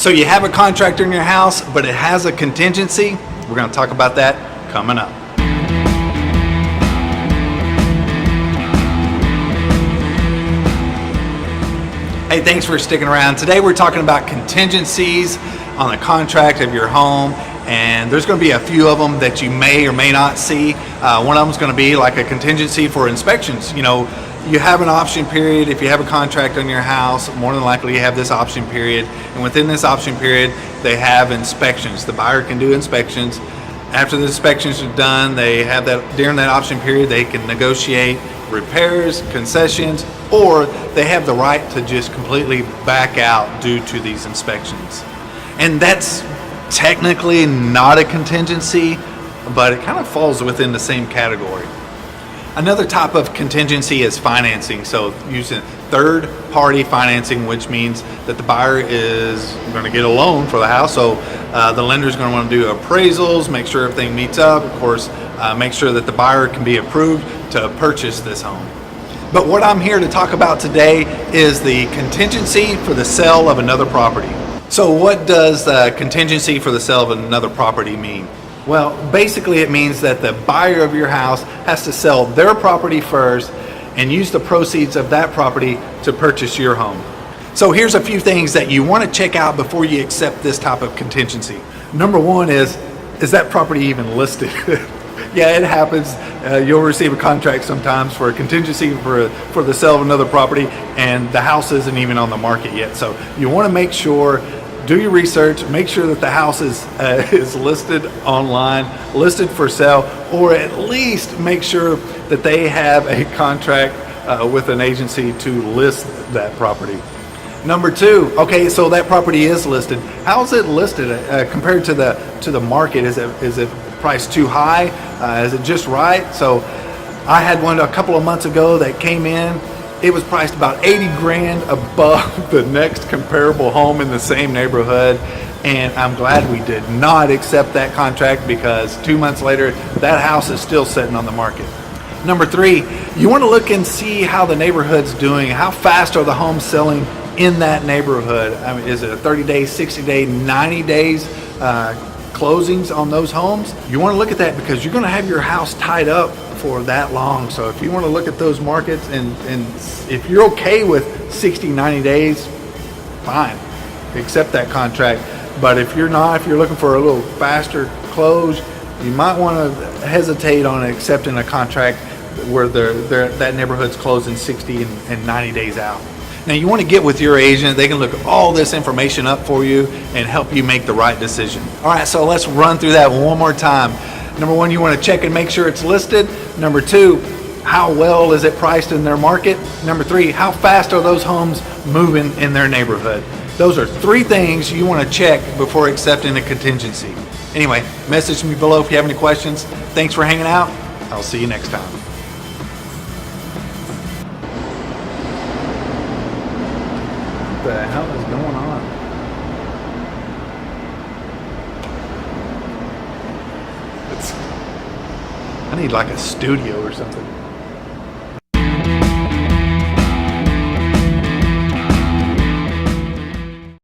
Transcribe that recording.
So you have a contractor in your house, but it has a contingency. We're going to talk about that coming up. Hey, thanks for sticking around. Today we're talking about contingencies on the contract of your home, and there's going to be a few of them that you may or may not see. One of them is going to be like a contingency for inspections. You know, you have an option period. If you have a contract on your house, more than likely you have this option period, and within this option period they have inspections. The buyer can do inspections. After the inspections are done, they have that during that option period they can negotiate repairs, concessions, or they have the right to just completely back out due to these inspections. And that's technically not a contingency, but it kind of falls within the same category. Another type of contingency is financing. So using third-party financing, which means that the buyer is going to get a loan for the house. So the lender is going to want to do appraisals, make sure everything meets up. Of course, make sure that the buyer can be approved to purchase this home. But what I'm here to talk about today is the contingency for the sale of another property. So what does contingency for the sale of another property mean? Well, basically it means that the buyer of your house has to sell their property first and use the proceeds of that property to purchase your home. So here's a few things that you want to check out before you accept this type of contingency. Number one is that property even listed? Yeah, it happens. You'll receive a contract sometimes for a contingency for the sale of another property, and the house isn't even on the market yet. So you want to make sure, do your research, make sure that the house is listed online, listed for sale, or at least make sure that they have a contract with an agency to list that property. Number two, okay, so that property is listed. How is it listed compared to the market? Is it priced too high? Is it just right? So I had one a couple of months ago that came in. It was priced about 80 grand above the next comparable home in the same neighborhood, and I'm glad we did not accept that contract, because 2 months later that house is still sitting on the market. Number three, you want to look and see how the neighborhood's doing. How fast are the homes selling in that neighborhood? I mean, is it a 30-day, 60-day, 90 days closings on those homes? You want to look at that because you're going to have your house tied up for that long. So if you want to look at those markets, and if you're okay with 60, 90 days, fine, accept that contract. But if you're not, if you're looking for a little faster close, you might want to hesitate on accepting a contract where that neighborhood's closing 60 and 90 days out. Now you want to get with your agent. They can look all this information up for you and help you make the right decision. All right, so let's run through that one more time. Number one, you want to check and make sure it's listed. Number two, how well is it priced in their market? Number three, how fast are those homes moving in their neighborhood? Those are three things you want to check before accepting a contingency. Anyway, message me below if you have any questions. Thanks for hanging out. I'll see you next time. What the hell is going on? I need like a studio or something.